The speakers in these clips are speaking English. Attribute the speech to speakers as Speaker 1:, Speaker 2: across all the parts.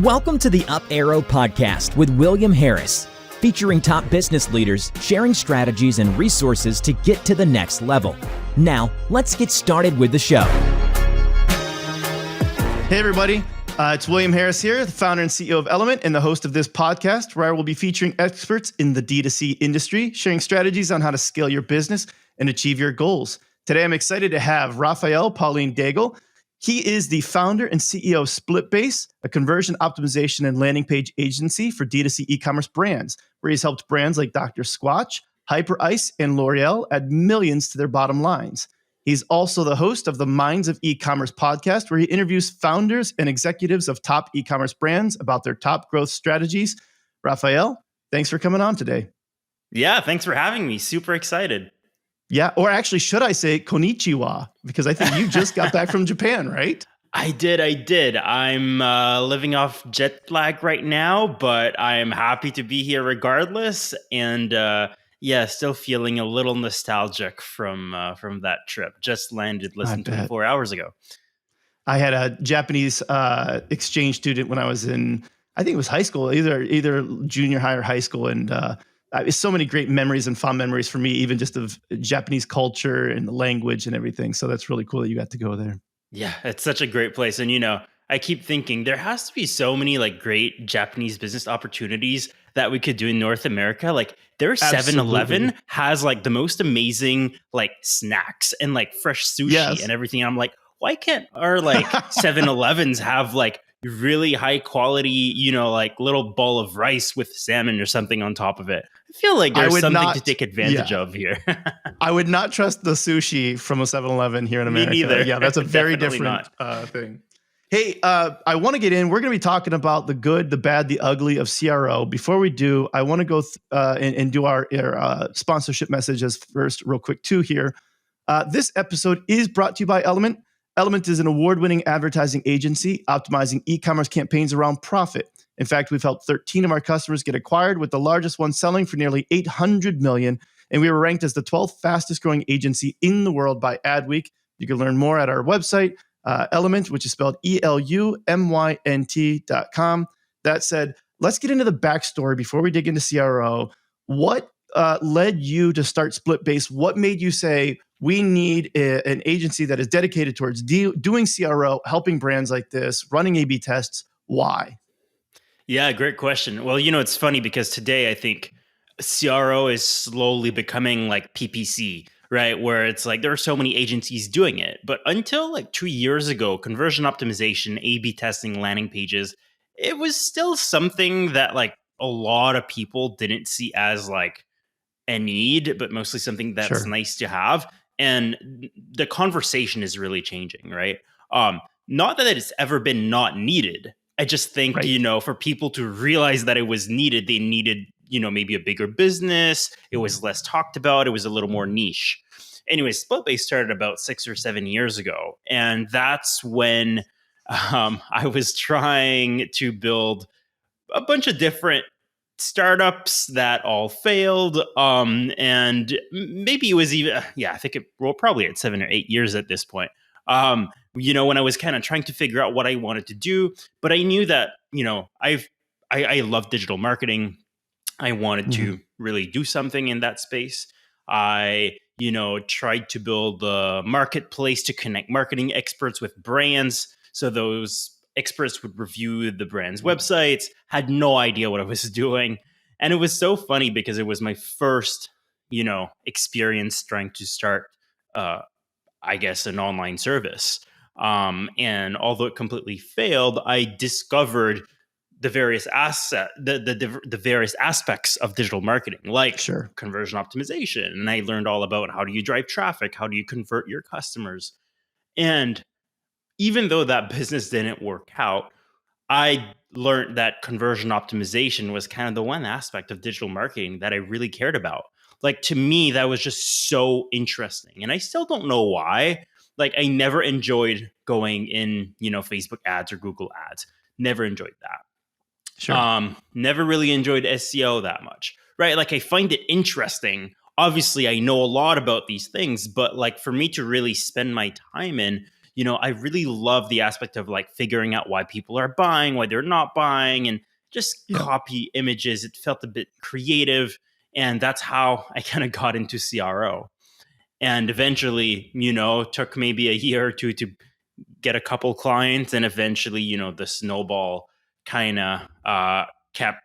Speaker 1: Welcome to the Up Arrow Podcast with William Harris, featuring top business leaders sharing strategies and resources to get to the next level. Now, let's get started with the show.
Speaker 2: Hey, everybody. It's William Harris here, the founder and CEO of Element and the host of this podcast, where I will be featuring experts in the D2C industry, sharing strategies on how to scale your business and achieve your goals. Today, I'm excited to have Raphael Paulin-Daigle. He is the founder and CEO of SplitBase, a conversion optimization and landing page agency for D2C e-commerce brands, where he's helped brands like Dr. Squatch, Hyperice, and L'Oreal add millions to their bottom lines. He's also the host of the Minds of Ecommerce Podcast, where he interviews founders and executives of top e-commerce brands about their top growth strategies. Raphael, thanks for coming on today.
Speaker 3: Yeah, thanks for having me. Super excited.
Speaker 2: Yeah, or actually, should I say konnichiwa? Because I think you just got back from Japan, right?
Speaker 3: I did. I'm living off jet lag right now, but I'm happy to be here regardless. And still feeling a little nostalgic from that trip. Just landed less than 24 hours ago.
Speaker 2: I had a Japanese exchange student when I was in, I think it was high school, either junior high or high school, and so many great memories and fond memories for me, even just of Japanese culture and the language and everything. So that's really cool that you got to go there.
Speaker 3: Yeah, it's such a great place. And, I keep thinking there has to be so many great Japanese business opportunities that we could do in North America. Their 7-Eleven has the most amazing snacks and fresh sushi and everything. I'm like, why can't our 7-Elevens have really high quality, little bowl of rice with salmon or something on top of it? I feel like there's something to take advantage of here.
Speaker 2: I would not trust the sushi from a 7-Eleven here in America.
Speaker 3: Me neither.
Speaker 2: Yeah, that's a very different thing. Hey, I want to get in. We're going to be talking about the good, the bad, the ugly of CRO. Before we do, I want to go and do our sponsorship messages first real quick too here. This episode is brought to you by Element. Element is an award-winning advertising agency optimizing e-commerce campaigns around profit. In fact, we've helped 13 of our customers get acquired, with the largest one selling for nearly $800 million. And we were ranked as the 12th fastest growing agency in the world by Adweek. You can learn more at our website, Element, which is spelled ELUMYNT.com. That said, let's get into the backstory before we dig into CRO. What led you to start SplitBase? What made you say, we need an agency that is dedicated towards doing CRO, helping brands like this, running A/B tests? Why?
Speaker 3: Yeah, great question. Well, it's funny because today I think CRO is slowly becoming like PPC, right? Where it's there are so many agencies doing it. But until 2 years ago, conversion optimization, A/B testing, landing pages, it was still something that a lot of people didn't see as a need, but mostly something that's nice to have. And the conversation is really changing, right? Not that it's ever been not needed. I just think, for people to realize that it was needed, they needed, maybe a bigger business. It was less talked about. It was a little more niche. Anyway, SplitBase started about 6 or 7 years ago. And that's when I was trying to build a bunch of different startups that all failed. And maybe it was even, I think probably at 7 or 8 years at this point. When I was kind of trying to figure out what I wanted to do, but I knew that, I love digital marketing. I wanted to really do something in that space. I, tried to build a marketplace to connect marketing experts with brands. So those experts would review the brand's websites, had no idea what I was doing. And it was so funny because it was my first, experience trying to start, an online service. And although it completely failed, I discovered the various the various aspects of digital marketing, conversion optimization. And I learned all about how do you drive traffic, how do you convert your customers. And even though that business didn't work out, I learned that conversion optimization was kind of the one aspect of digital marketing that I really cared about. To me, that was just so interesting. And I still don't know why. I never enjoyed going in, Facebook ads or Google ads. Never enjoyed that.
Speaker 2: Sure.
Speaker 3: Never really enjoyed SEO that much, right? I find it interesting. Obviously, I know a lot about these things, but for me to really spend my time in, I really love the aspect of like figuring out why people are buying, why they're not buying, and just
Speaker 2: Yeah.
Speaker 3: copy images. It felt a bit creative. And that's how I kind of got into CRO. And eventually, took maybe a year or two to get a couple clients. And eventually, the snowball kind of kept,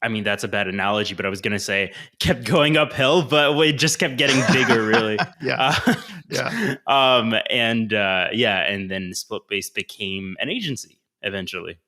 Speaker 3: I mean, that's a bad analogy, but I was going to say kept going uphill, but it just kept getting bigger, really.
Speaker 2: Yeah. Yeah.
Speaker 3: And then SplitBase became an agency eventually.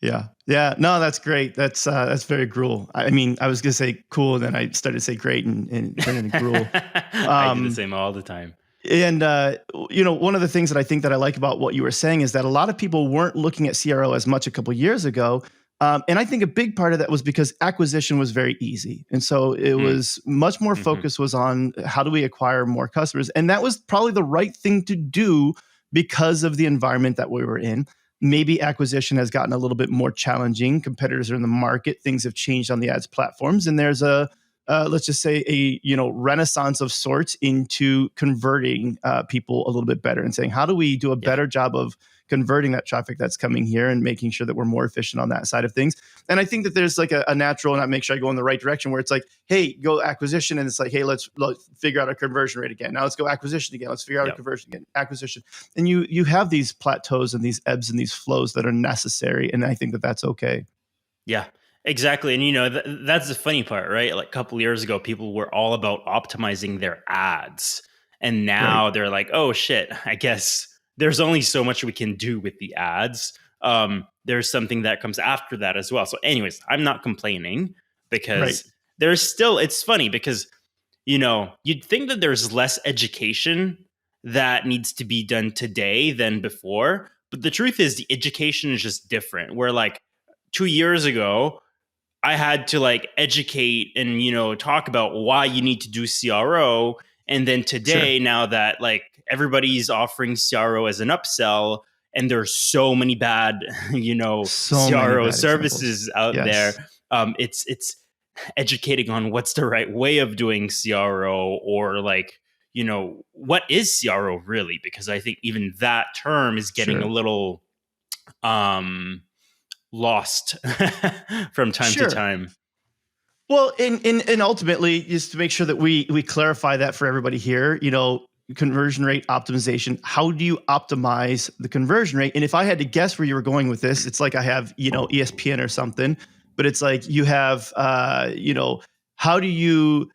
Speaker 2: Yeah. Yeah. No, that's great. That's very gruel. I mean, I was going to say cool, and then I started to say great and turned into gruel.
Speaker 3: I do the same all the time.
Speaker 2: And, one of the things that I think that I like about what you were saying is that a lot of people weren't looking at CRO as much a couple years ago. And I think a big part of that was because acquisition was very easy. And so it was much more focus was on how do we acquire more customers? And that was probably the right thing to do because of the environment that we were in. Maybe acquisition has gotten a little bit more challenging. Competitors are in the market. Things have changed on the ads platforms. And there's let's just say a renaissance of sorts into converting people a little bit better and saying, how do we do a better job of converting that traffic that's coming here and making sure that we're more efficient on that side of things. And I think that there's like a natural, and I make sure I go in the right direction where it's like, hey, go acquisition. And it's like, hey, let's figure out our conversion rate again. Now let's go acquisition again. Let's figure out our conversion again, acquisition. And you have these plateaus and these ebbs and these flows that are necessary. And I think that that's okay.
Speaker 3: Yeah. Exactly. And, that's the funny part, right? Like a couple of years ago, people were all about optimizing their ads. And now they're like, oh, shit, I guess there's only so much we can do with the ads. There's something that comes after that as well. So anyways, I'm not complaining because there's still, it's funny because, you'd think that there's less education that needs to be done today than before. But the truth is the education is just different. Where like 2 years ago, I had to like educate and, talk about why you need to do CRO. And then today, now that like everybody's offering CRO as an upsell and there's so many bad, CRO services out there. It's educating on what's the right way of doing CRO or like, what is CRO really? Because I think even that term is getting a little, lost from time to time.
Speaker 2: Well, and ultimately, just to make sure that we clarify that for everybody here, conversion rate optimization. How do you optimize the conversion rate? And if I had to guess where you were going with this, it's like I have, ESPN or something, but it's like you have, how do you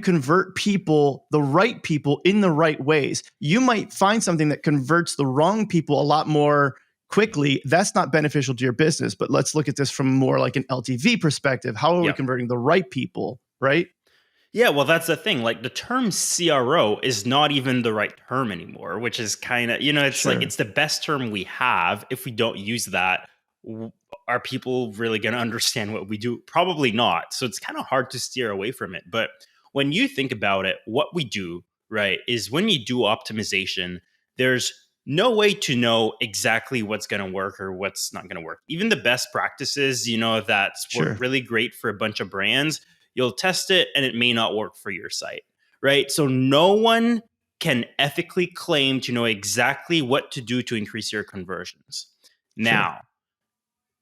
Speaker 2: convert people, the right people in the right ways? You might find something that converts the wrong people a lot more quickly. That's not beneficial to your business, but let's look at this from more like an LTV perspective. How are we converting the right people, right?
Speaker 3: Yeah, well, that's the thing. Like the term CRO is not even the right term anymore, which is kind of, it's like it's the best term we have. If we don't use that, are people really going to understand what we do? Probably not. So it's kind of hard to steer away from it. But when you think about it, what we do, right, is when you do optimization, there's no way to know exactly what's going to work or what's not going to work. Even the best practices, that's work really great for a bunch of brands. You'll test it and it may not work for your site, right? So no one can ethically claim to know exactly what to do to increase your conversions. Now,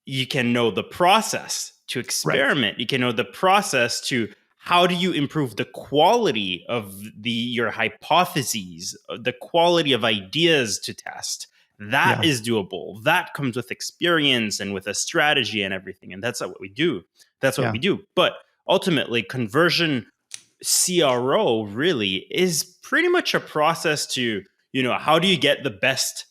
Speaker 3: you can know the process to experiment. You can know the process to how do you improve the quality of your hypotheses, the quality of ideas to test? That is doable. That comes with experience and with a strategy and everything. And that's what we do. That's what we do. But ultimately, conversion CRO really is pretty much a process to, how do you get the best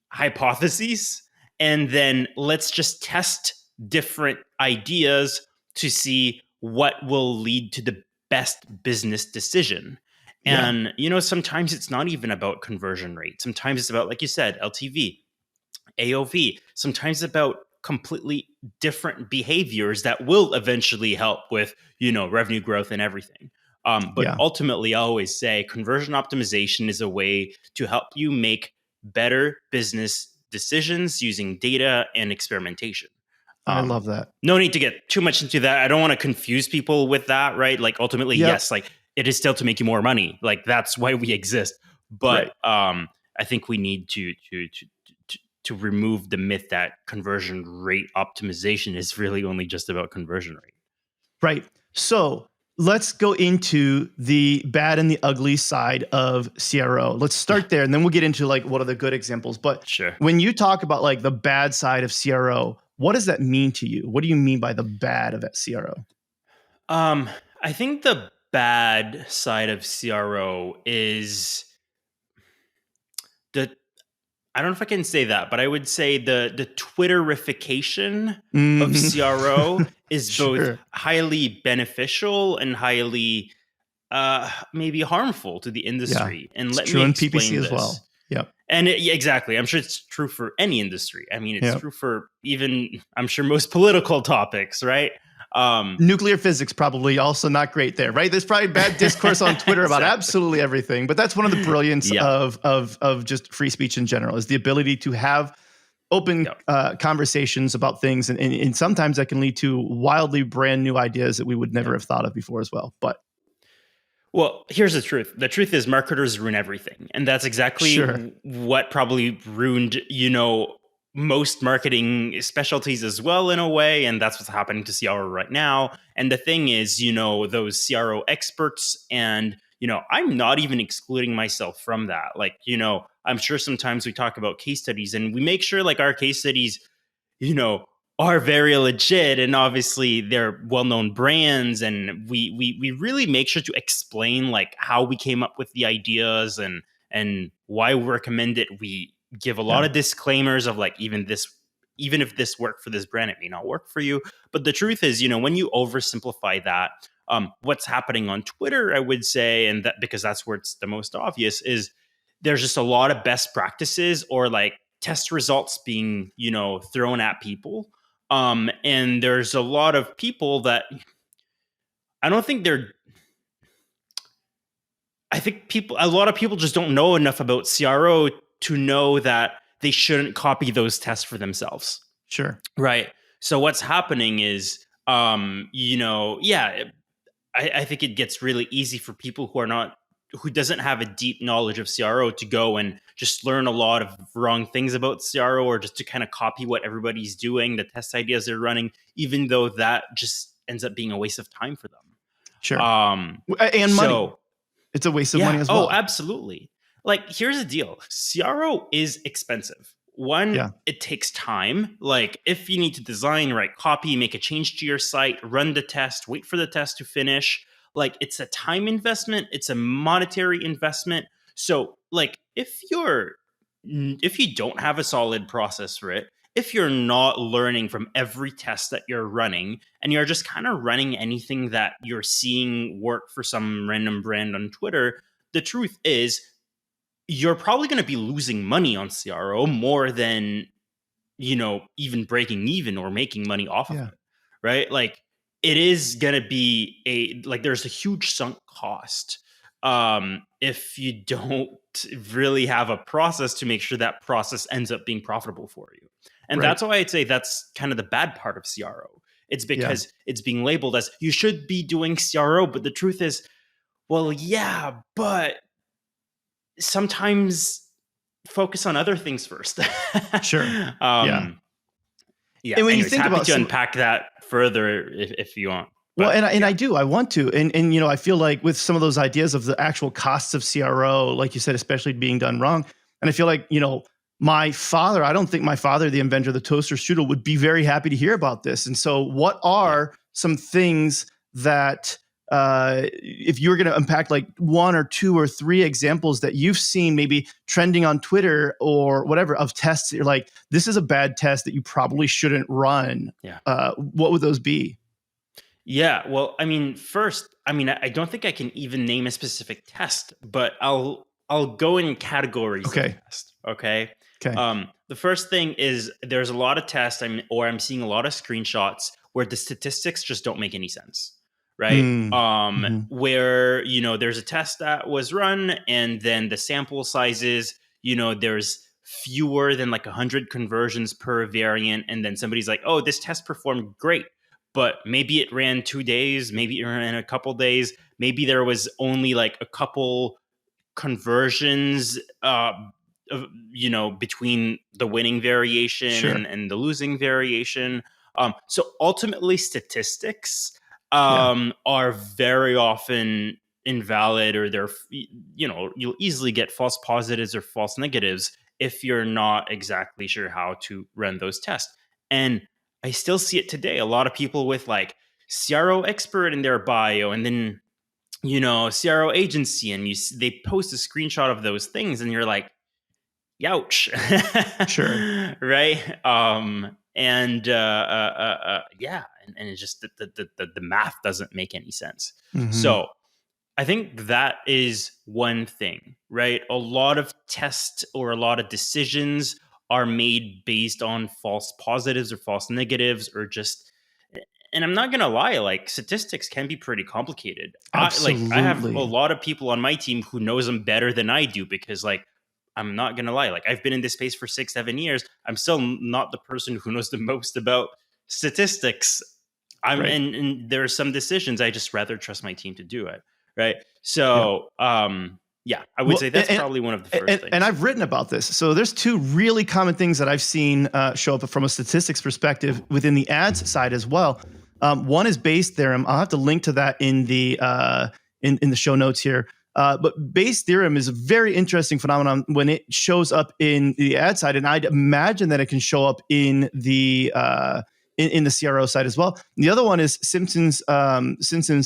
Speaker 3: hypotheses? And then let's just test different ideas to see what will lead to the best business decision. And, sometimes it's not even about conversion rate. Sometimes it's about, like you said, LTV, AOV. Sometimes it's about completely different behaviors that will eventually help with, revenue growth and everything. But ultimately, I always say conversion optimization is a way to help you make better business decisions using data and experimentation.
Speaker 2: I love that.
Speaker 3: No need to get too much into that. I don't want to confuse people with that, right? Like ultimately, yes, like it is still to make you more money. Like that's why we exist. But I I think we need to remove the myth that conversion rate optimization is really only just about conversion rate.
Speaker 2: Right. So let's go into the bad and the ugly side of CRO. Let's start there, and then we'll get into like what are the good examples. But
Speaker 3: Sure.
Speaker 2: when you talk about like the bad side of CRO, what does that mean to you? What do you mean by the bad of that CRO?
Speaker 3: I think the bad side of CRO is the I don't know if I can say that, but I would say the Twitterification of CRO is both highly beneficial and highly maybe harmful to the industry.
Speaker 2: Yeah,
Speaker 3: And
Speaker 2: it's
Speaker 3: let
Speaker 2: true
Speaker 3: me
Speaker 2: in
Speaker 3: explain
Speaker 2: PPC
Speaker 3: this.
Speaker 2: as well. Yep.
Speaker 3: And yeah, exactly. I'm sure it's true for any industry. I mean, it's
Speaker 2: Yep.
Speaker 3: true for even, I'm sure, most political topics, right?
Speaker 2: Nuclear physics probably also not great there, right? There's probably bad discourse on Twitter about absolutely everything, but that's one of the brilliance of just free speech in general, is the ability to have open conversations about things, and sometimes that can lead to wildly brand new ideas that we would never have thought of before as well. But
Speaker 3: well, here's the truth. The truth is marketers ruin everything. And that's exactly what probably ruined, most marketing specialties as well in a way. And that's what's happening to CRO right now. And the thing is, those CRO experts and, I'm not even excluding myself from that. Like, I'm sure sometimes we talk about case studies and we make sure like our case studies, are very legit, and obviously they're well-known brands, and we really make sure to explain like how we came up with the ideas and why we recommend it. We give a lot of disclaimers of like even if this worked for this brand, it may not work for you. But the truth is, when you oversimplify that, what's happening on Twitter, I would say, and that because that's where it's the most obvious, is there's just a lot of best practices or like test results being thrown at people. And there's a lot of people that I think a lot of people just don't know enough about CRO to know that they shouldn't copy those tests for themselves.
Speaker 2: Sure.
Speaker 3: Right. So what's happening is, I think it gets really easy for people who doesn't have a deep knowledge of CRO to go and just learn a lot of wrong things about CRO, or just to kind of copy what everybody's doing, the test ideas they're running, even though that just ends up being a waste of time for them.
Speaker 2: Sure. And money. It's a waste of money as well.
Speaker 3: Oh, absolutely. Like, here's the deal. CRO is expensive. One, it takes time. Like, if you need to design, write copy, make a change to your site, run the test, wait for the test to finish, like, it's a time investment, it's a monetary investment. So like if you don't have a solid process for it, if you're not learning from every test that you're running, and you're just kind of running anything that you're seeing work for some random brand on Twitter, the truth is you're probably going to be losing money on CRO more than, even breaking even or making money off of it, right? Like, it is going to be there's a huge sunk cost if you don't really have a process to make sure that process ends up being profitable for you. And that's why I'd say that's kind of the bad part of CRO. It's because it's being labeled as you should be doing CRO, but the truth is, well, yeah, but sometimes focus on other things first.
Speaker 2: Sure.
Speaker 3: Yeah.
Speaker 2: And when
Speaker 3: Anyways,
Speaker 2: you think
Speaker 3: happy
Speaker 2: about
Speaker 3: to unpack that further if you want.
Speaker 2: Well, and I want to, and I feel like with some of those ideas of the actual costs of CRO, like you said, especially being done wrong, and I feel like my father, I don't think my father, the inventor of the toaster strudel, would be very happy to hear about this. And so, what are some things that if you were going to unpack like one or two or three examples that you've seen maybe trending on Twitter or whatever of tests that you're like, this is a bad test that you probably shouldn't run. What would those be?
Speaker 3: Yeah, well, I mean, first, I don't think I can even name a specific test, but I'll go in categories of test. Okay. The first thing is there's a lot of tests, I'm seeing a lot of screenshots where the statistics just don't make any sense. Right. Where, there's a test that was run, and then the sample sizes, there's fewer than like 100 conversions per variant. And then somebody's like, oh, this test performed great, but maybe it ran 2 days, maybe it ran a couple days, maybe there was only like a couple conversions between the winning variation
Speaker 2: Sure.
Speaker 3: and the losing variation. So ultimately, statistics are very often invalid, or you'll easily get false positives or false negatives if you're not exactly sure how to run those tests. And I still see it today. A lot of people with like CRO expert in their bio, and then CRO agency, and they post a screenshot of those things, and you're like, "Youch!"
Speaker 2: Sure.
Speaker 3: Right? Yeah, and it's just the math doesn't make any sense.
Speaker 2: Mhm.
Speaker 3: So I think that is one thing, right? A lot of tests or a lot of decisions are made based on false positives or false negatives, or just. And I'm not gonna lie, like statistics can be pretty complicated. I have a
Speaker 2: Absolutely.
Speaker 3: lot of people on my team who knows them better than I do, because like I'm not gonna lie, like I've been in this space for 6-7 years. I'm still not the person who knows the most about statistics.
Speaker 2: Right.
Speaker 3: And there are some decisions I just rather trust my team to do it. Right. So yeah, I would say that's probably one of the first things.
Speaker 2: And I've written about this. So there's two really common things that I've seen show up from a statistics perspective within the ads side as well. One is Bayes theorem. I'll have to link to that in the in the show notes here. But Bayes theorem is a very interesting phenomenon when it shows up in the ad side, and I'd imagine that it can show up in the in the CRO side as well. And the other one is Simpson's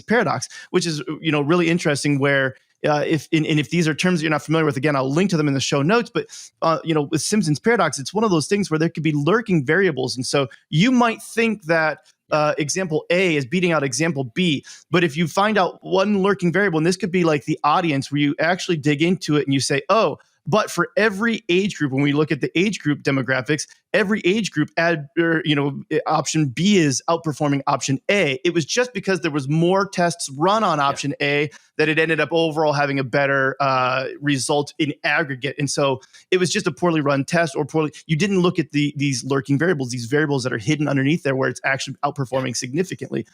Speaker 2: paradox, which is really interesting. Where if these are terms that you're not familiar with, again, I'll link to them in the show notes. But with Simpson's paradox, it's one of those things where there could be lurking variables, and so you might think that example A is beating out example B. But if you find out one lurking variable, and this could be like the audience, where you actually dig into it and you say, oh, but for every age group, when we look at the age group demographics, every age group option B is outperforming option A. It was just because there was more tests run on option A that it ended up overall having a better result in aggregate. And so it was just a poorly run test, or you didn't look at these lurking variables, these variables that are hidden underneath there where it's actually outperforming significantly.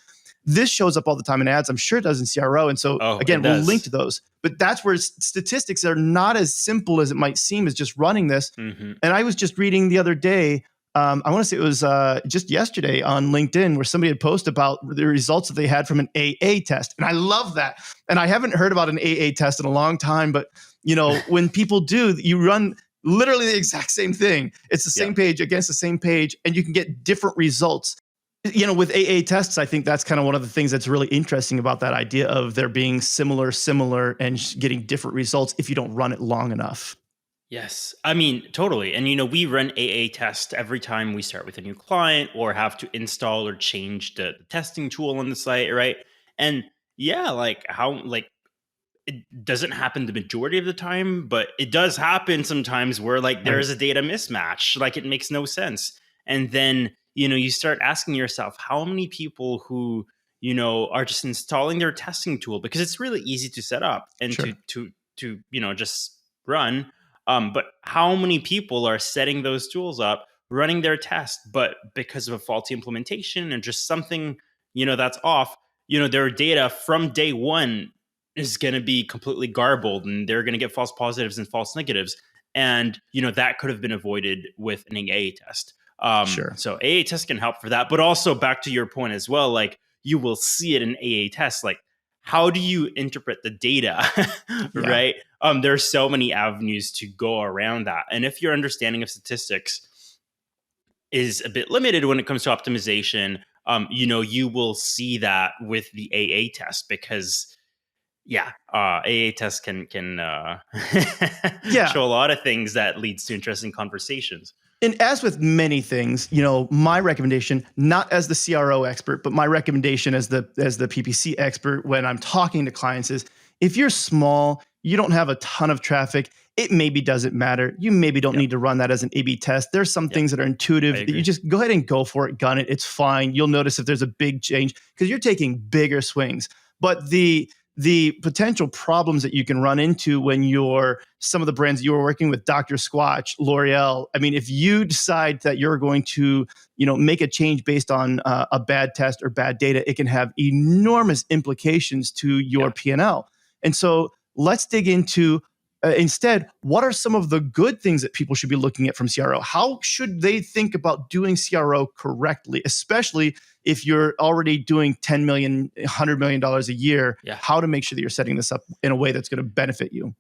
Speaker 2: This shows up all the time in ads. I'm sure it does in CRO. And so again, we'll link to those. But that's where statistics are not as simple as it might seem as just running this. Mm-hmm. And I was just reading the other day, I want to say it was just yesterday on LinkedIn, where somebody had posted about the results that they had from an AA test. And I love that. And I haven't heard about an AA test in a long time. But, when people do, you run literally the exact same thing. It's the same page against the same page, and you can get different results. With AA tests, I think that's kind of one of the things that's really interesting about that idea of there being similar, and getting different results if you don't run it long enough.
Speaker 3: Yes. I mean, totally. And, we run AA tests every time we start with a new client or have to install or change the testing tool on the site, right? And it doesn't happen the majority of the time, but it does happen sometimes where there's a data mismatch, it makes no sense. And then you start asking yourself, how many people who, are just installing their testing tool, because it's really easy to set up and to just run. But how many people are setting those tools up, running their test, but because of a faulty implementation and just something, that's off, their data from day one is going to be completely garbled, and they're going to get false positives and false negatives. And, that could have been avoided with an AA test. So AA tests can help for that, but also back to your point as well, you will see it in AA tests, how do you interpret the data, right? There are so many avenues to go around that. And if your understanding of statistics is a bit limited when it comes to optimization, you will see that with the AA test, because AA tests can show a lot of things that leads to interesting conversations.
Speaker 2: And as with many things, my recommendation, not as the CRO expert, but my recommendation as the PPC expert when I'm talking to clients is, if you're small, you don't have a ton of traffic, it maybe doesn't matter. You maybe don't need to run that as an A/B test. There's some things that are intuitive that you just go ahead and go for it, gun it. It's fine. You'll notice if there's a big change because you're taking bigger swings. But the potential problems that you can run into when some of the brands you were working with, Dr. Squatch, L'Oreal. I mean, if you decide that you're going to, make a change based on a bad test or bad data, it can have enormous implications to your P&L. And so let's dig into Instead, what are some of the good things that people should be looking at from CRO? How should they think about doing CRO correctly, especially if you're already doing $10 million, $100 million a year?
Speaker 3: Yeah.
Speaker 2: How to make sure that you're setting this up in a way that's going to benefit you?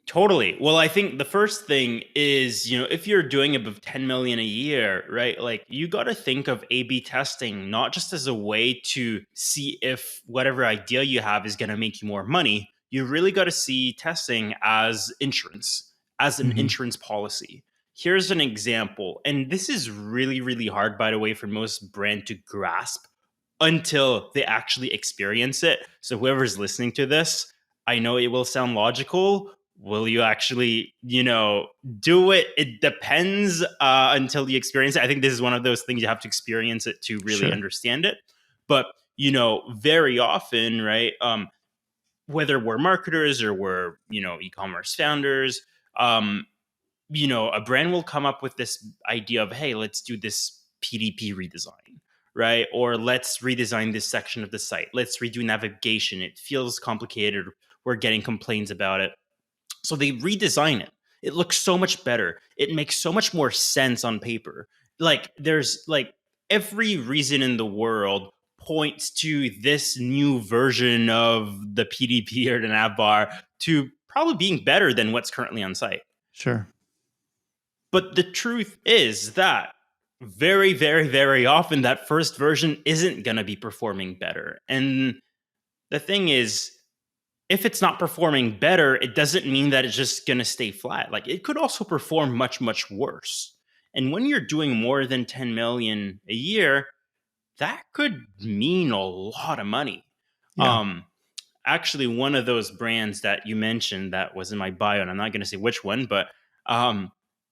Speaker 3: Totally. Well, I think the first thing is, if you're doing above 10 million a year, right? Like you got to think of A/B testing not just as a way to see if whatever idea you have is going to make you more money. You really got to see testing as insurance, as an insurance policy. Here's an example. And this is really, really hard, by the way, for most brand to grasp until they actually experience it. So whoever's listening to this, I know it will sound logical. Will you actually, do it? It depends until you experience it. I think this is one of those things you have to experience it to really understand it. But, very often, right, whether we're marketers or we're, e-commerce founders, a brand will come up with this idea of, hey, let's do this PDP redesign, right? Or let's redesign this section of the site. Let's redo navigation. It feels complicated. We're getting complaints about it. So they redesign it. It looks so much better. It makes so much more sense on paper. Like there's like every reason in the world points to this new version of the PDP or the nav bar to probably being better than what's currently on site.
Speaker 2: Sure.
Speaker 3: But the truth is that very, very, very often that first version isn't going to be performing better. And the thing is, if it's not performing better, it doesn't mean that it's just going to stay flat. Like it could also perform much, much worse. And when you're doing more than 10 million a year, that could mean a lot of money.
Speaker 2: Yeah.
Speaker 3: Actually, one of those brands that you mentioned that was in my bio, and I'm not going to say which one, but and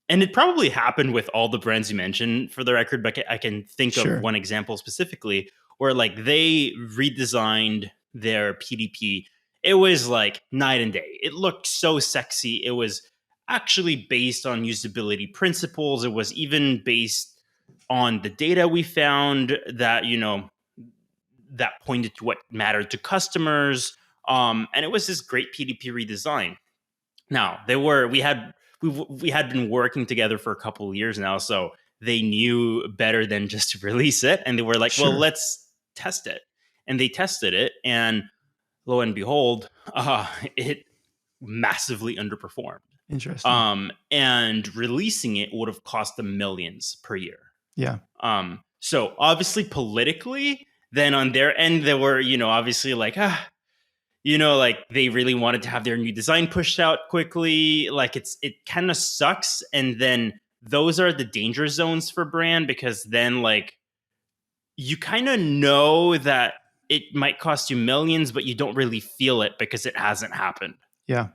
Speaker 3: it probably happened with all the brands you mentioned for the record, but I can think of one example specifically where like they redesigned their PDP. It was like night and day. It looked so sexy. It was actually based on usability principles. It was even based on the data we found that, that pointed to what mattered to customers. And it was this great PDP redesign. Now, we had been working together for a couple of years now, so they knew better than just to release it. And they were like, well, let's test it. And they tested it, and lo and behold, it massively underperformed.
Speaker 2: Interesting.
Speaker 3: And releasing it would have cost them millions per year.
Speaker 2: Yeah.
Speaker 3: So obviously politically, then on their end, they were, obviously like, like they really wanted to have their new design pushed out quickly. Like it kind of sucks. And then those are the danger zones for brand, because then like you kind of know that it might cost you millions, but you don't really feel it because it hasn't happened.
Speaker 2: Yeah.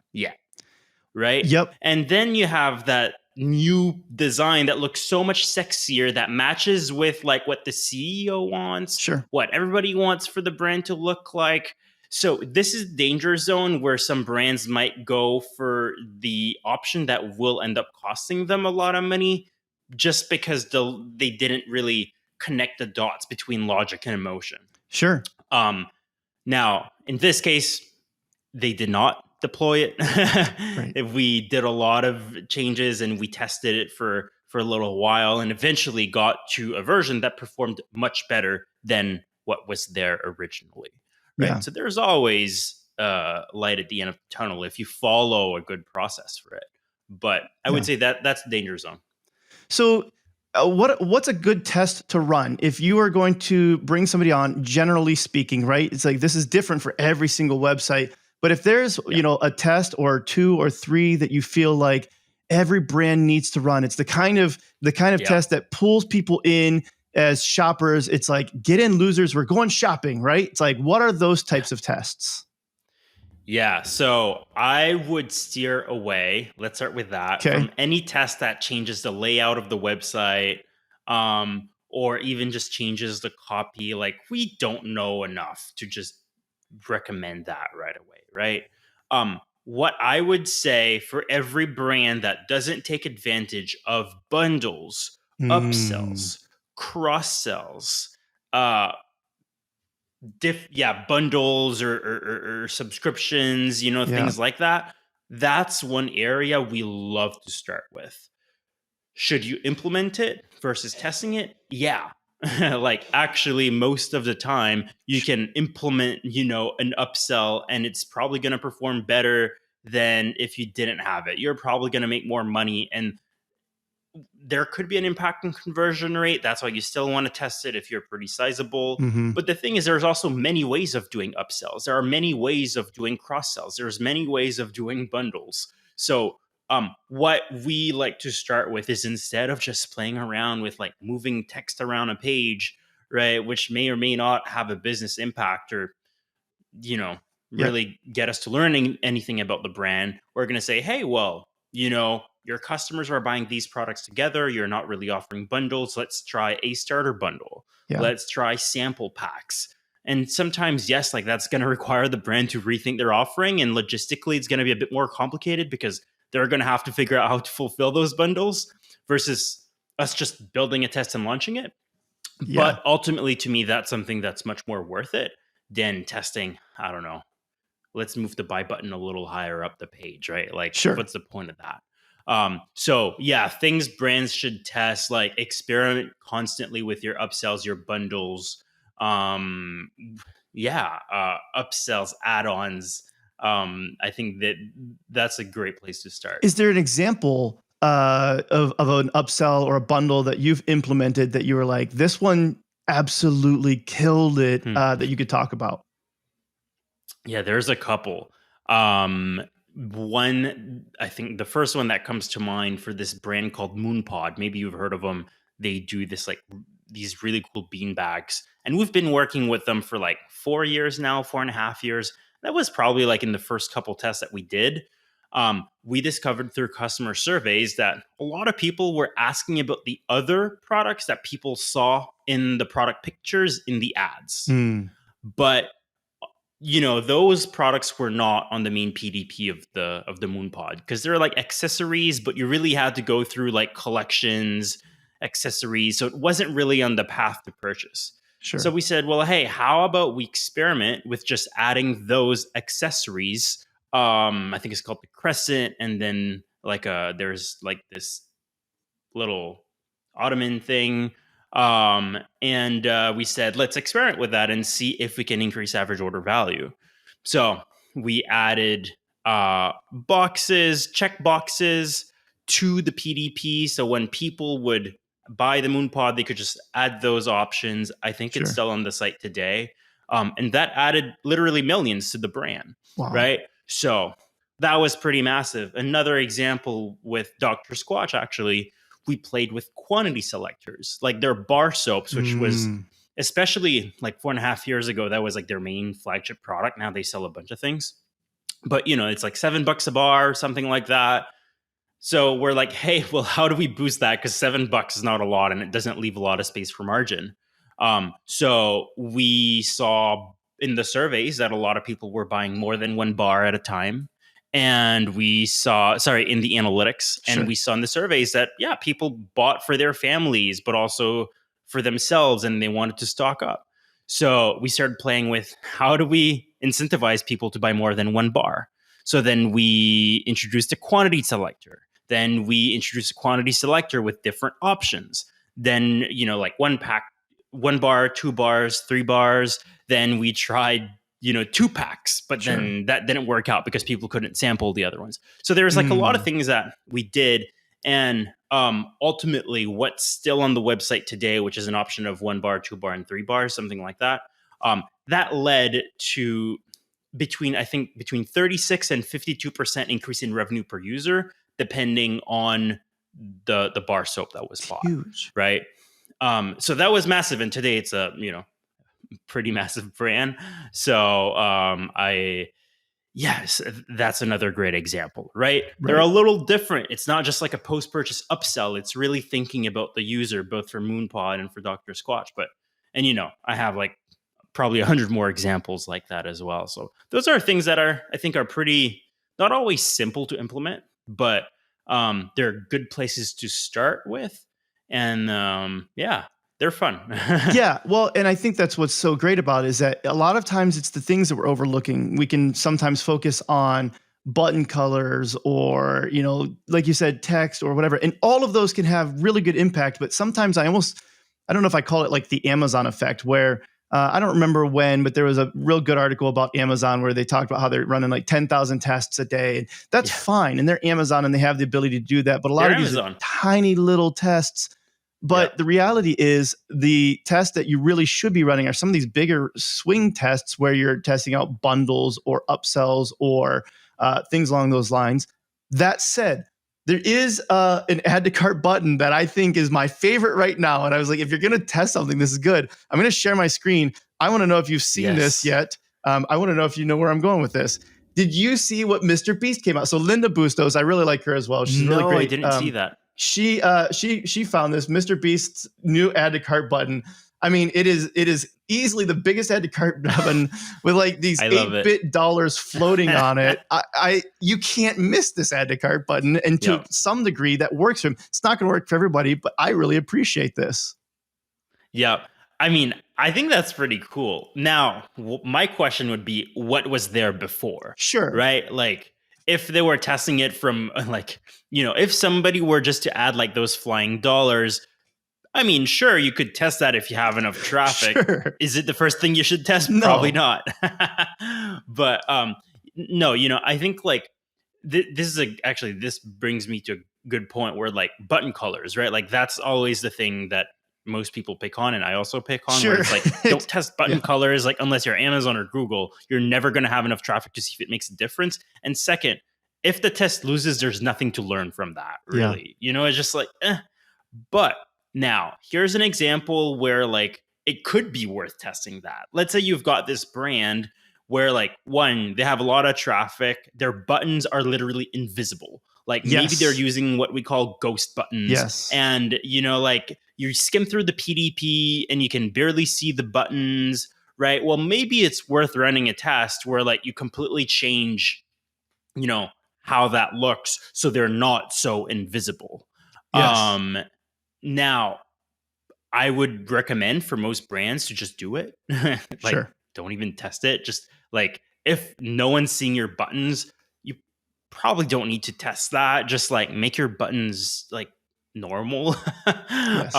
Speaker 3: Right?
Speaker 2: Yep.
Speaker 3: And then you have that new design that looks so much sexier, that matches with like what the CEO wants, what everybody wants for the brand to look like. So this is danger zone where some brands might go for the option that will end up costing them a lot of money just because they didn't really connect the dots between logic and emotion.
Speaker 2: Sure.
Speaker 3: Now, in this case, they did not deploy it. Right. We did a lot of changes and we tested it for a little while and eventually got to a version that performed much better than what was there originally. Right. Yeah. So there's always light at the end of the tunnel if you follow a good process for it. But I would say that's the danger zone.
Speaker 2: So what's a good test to run if you are going to bring somebody on, generally speaking, right? It's like this is different for every single website. But if there's, a test or two or three that you feel like every brand needs to run, it's the kind of test that pulls people in as shoppers. It's like, get in, losers, we're going shopping, right? It's like, what are those types of tests?
Speaker 3: Yeah, so I would steer away. Let's start with that. From any test that changes the layout of the website, or even just changes the copy. Like, we don't know enough to just recommend that right away, right? What I would say for every brand that doesn't take advantage of bundles, upsells, cross-sells, bundles or subscriptions, things like that. that's one area we love to start with. Should you implement it versus testing it? Yeah. Like actually most of the time you can implement, an upsell and it's probably going to perform better than if you didn't have it. You're probably going to make more money and there could be an impact in conversion rate. That's why you still want to test it if you're pretty sizable.
Speaker 2: Mm-hmm.
Speaker 3: But the thing is, there's also many ways of doing upsells. There are many ways of doing cross sells. There's many ways of doing bundles. So what we like to start with is instead of just playing around with like moving text around a page, right, which may or may not have a business impact or, really get us to learning anything about the brand, we're going to say, hey, well, your customers are buying these products together. You're not really offering bundles. Let's try a starter bundle.
Speaker 2: Yeah.
Speaker 3: Let's try sample packs. And sometimes, yes, like that's going to require the brand to rethink their offering. And logistically, it's going to be a bit more complicated because they're going to have to figure out how to fulfill those bundles versus us just building a test and launching it.
Speaker 2: Yeah.
Speaker 3: But ultimately, to me, that's something that's much more worth it than testing, I don't know, let's move the buy button a little higher up the page, right? Like,
Speaker 2: Sure.
Speaker 3: What's the point of that? So yeah, things brands should test, like experiment constantly with your upsells, your bundles, upsells, add-ons. I think that's a great place to start.
Speaker 2: Is there an example of an upsell or a bundle that you've implemented that you were like, this one absolutely killed it, that you could talk about?
Speaker 3: Yeah, there's a couple. One, I think the first one that comes to mind for this brand called Moonpod, maybe you've heard of them. They do this like these really cool bean bags. And we've been working with them for like 4 years now, 4.5 years. That was probably like in the first couple tests that we did. We discovered through customer surveys that a lot of people were asking about the other products that people saw in the product pictures in the ads. But those products were not on the main PDP of the Moonpod because they're like accessories, but you really had to go through like collections, accessories. So it wasn't really on the path to purchase.
Speaker 2: Sure.
Speaker 3: So we said, well, hey, how about we experiment with just adding those accessories? I think it's called the Crescent. And then there's like this little ottoman thing. We said, let's experiment with that and see if we can increase average order value. So we added check boxes to the PDP. So when people would buy the Moonpod, they could just add those options. I think it's still on the site today. And that added literally millions to the brand.
Speaker 2: Wow.
Speaker 3: Right? So that was pretty massive. Another example with Dr. Squatch, actually, we played with quantity selectors, like their bar soaps, which was especially like 4.5 years ago, that was like their main flagship product. Now they sell a bunch of things, but it's like $7 a bar, something like that. So we're like, hey, well, how do we boost that? Because $7 is not a lot and it doesn't leave a lot of space for margin. So we saw in the surveys that a lot of people were buying more than one bar at a time. And we saw, in the analytics, and we saw in the surveys that, people bought for their families, but also for themselves, and they wanted to stock up. So we started playing with how do we incentivize people to buy more than one bar? So then we introduced a quantity selector. Then we introduced a quantity selector with different options. Then, like 1 pack, 1 bar, 2 bars, 3 bars. Then we tried 2 packs, but then that didn't work out because people couldn't sample the other ones. So there's like a lot of things that we did. And ultimately what's still on the website today, which is an option of 1 bar, 2 bar, and 3 bars, something like that. That led to between 36 and 52% increase in revenue per user, depending on the bar soap that was bought.
Speaker 2: Huge.
Speaker 3: Right. So that was massive. And today it's a, pretty massive brand. So yes, that's another great example, right? They're a little different. It's not just like a post-purchase upsell. It's really thinking about the user, both for Moonpod and for Dr. Squatch. I have like probably 100 more examples like that as well. So those are things that I think are pretty, not always simple to implement, but they're good places to start with. And they're fun.
Speaker 2: Yeah. Well, and I think that's what's so great about it is that a lot of times it's the things that we're overlooking. We can sometimes focus on button colors or, like you said, text or whatever. And all of those can have really good impact. But sometimes I don't know if I call it like the Amazon effect, where I don't remember when, but there was a real good article about Amazon where they talked about how they're running like 10,000 tests a day. And that's fine. And they're Amazon and they have the ability to do that. But a lot of these are tiny little tests. But the reality is the tests that you really should be running are some of these bigger swing tests where you're testing out bundles or upsells or things along those lines. That said, there is an add to cart button that I think is my favorite right now. And I was like, if you're going to test something, this is good. I'm going to share my screen. I want to know if you've seen this yet. I want to know if you know where I'm going with this. Did you see what Mr. Beast came out? So Linda Bustos, I really like her as well. She's really great.
Speaker 3: I didn't see that.
Speaker 2: She found this Mr. Beast's new add to cart button. I mean, it is easily the biggest add to cart button with like these 8-bit dollars floating on it. You can't miss this add to cart button, and to some degree that works for him. It's not going to work for everybody, but I really appreciate this.
Speaker 3: Yeah. I mean, I think that's pretty cool. Now, my question would be, what was there before?
Speaker 2: Sure.
Speaker 3: Right? Like, if they were testing it from like, if somebody were just to add like those flying dollars, I mean, sure, you could test that if you have enough traffic. Sure. Is it the first thing you should test? No. Probably not. But no, I think like this brings me to a good point where like button colors, right? Like that's always the thing that most people pick on, and I also pick on. Sure. Where it's like, don't test button colors, like unless you're Amazon or Google, you're never going to have enough traffic to see if it makes a difference. And second, if the test loses, there's nothing to learn from that, really. It's just like, But now, here's an example where like it could be worth testing that. Let's say you've got this brand where like, one, they have a lot of traffic. Their buttons are literally invisible. Like maybe they're using what we call ghost buttons.
Speaker 2: Yes.
Speaker 3: And, like you skim through the PDP and you can barely see the buttons, right? Well, maybe it's worth running a test where like you completely change, how that looks so they're not so invisible. Yes. Now, I would recommend for most brands to just do it. Don't even test it. Just like if no one's seeing your buttons, you probably don't need to test that. Just like make your buttons like normal. Yes.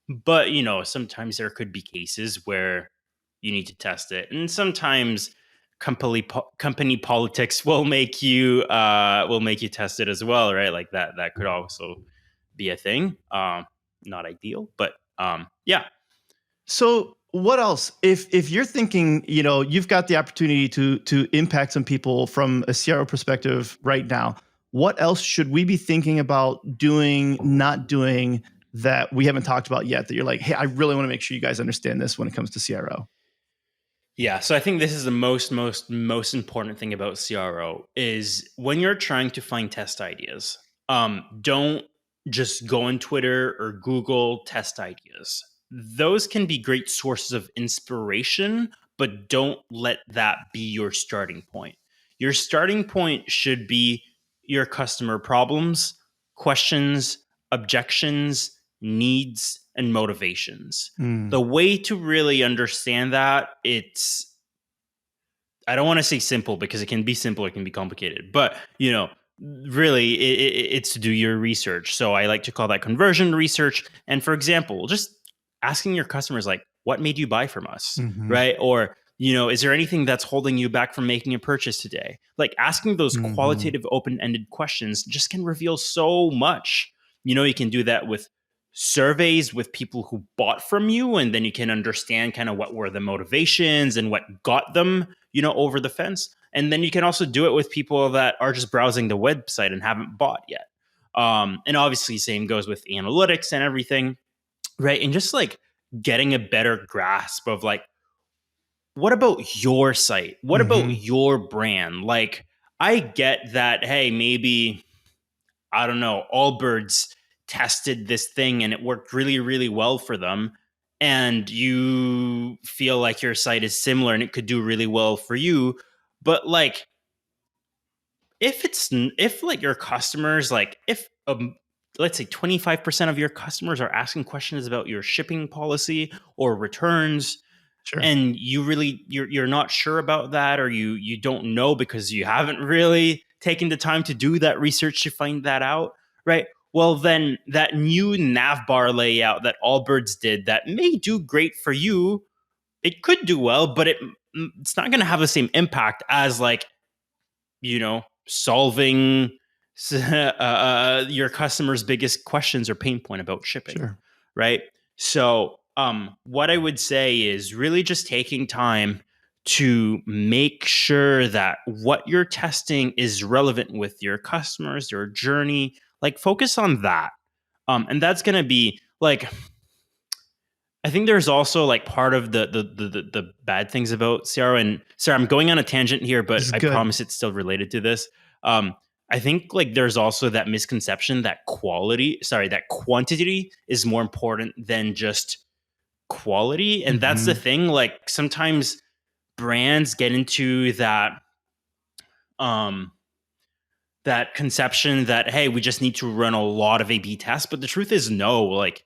Speaker 3: But sometimes there could be cases where you need to test it, and sometimes company politics will make you test it as well, right? Like that could also be a thing. Not ideal, but yeah.
Speaker 2: So what else? If you're thinking, you've got the opportunity to impact some people from a CRO perspective right now, what else should we be thinking about doing, not doing that we haven't talked about yet that you're like, hey, I really want to make sure you guys understand this when it comes to CRO?
Speaker 3: Yeah, so I think this is the most important thing about CRO is when you're trying to find test ideas, don't just go on Twitter or Google test ideas. Those can be great sources of inspiration, but don't let that be your starting point. Your starting point should be your customer problems, questions, objections, needs, and motivations. The way to really understand that, I don't want to say simple because it can be simple, it can be complicated, but really it's to do your research. So I like to call that conversion research. And for example, just asking your customers like, what made you buy from us, right? Or, is there anything that's holding you back from making a purchase today? Like asking those qualitative open-ended questions just can reveal so much. You can do that with surveys with people who bought from you, and then you can understand kind of what were the motivations and what got them, over the fence. And then you can also do it with people that are just browsing the website and haven't bought yet. And obviously same goes with analytics and everything, right? And just like getting a better grasp of like, what about your site? What about your brand? Like, I get that, hey, maybe, I don't know, Allbirds tested this thing and it worked really, really well for them. And you feel like your site is similar and it could do really well for you. But like, if like your customers, like if let's say 25% of your customers are asking questions about your shipping policy or returns,
Speaker 2: Sure.
Speaker 3: and you're not sure about that, or you don't know because you haven't really taken the time to do that research to find that out, right? Well, then that new nav bar layout that Allbirds did that may do great for you, it could do well, but it's not going to have the same impact as like, solving your customer's biggest questions or pain point about shipping,
Speaker 2: Sure.
Speaker 3: right? So what I would say is really just taking time to make sure that what you're testing is relevant with your customers, your journey. Like, focus on that. And that's going to be like, I think there's also like part of the bad things about CRO. And sorry, I'm going on a tangent here, but I promise it's still related to this. I think like there's also that misconception that quantity is more important than just quality. And that's the thing. Like, sometimes brands get into that that conception that, hey, we just need to run a lot of A/B tests. But the truth is, no, like,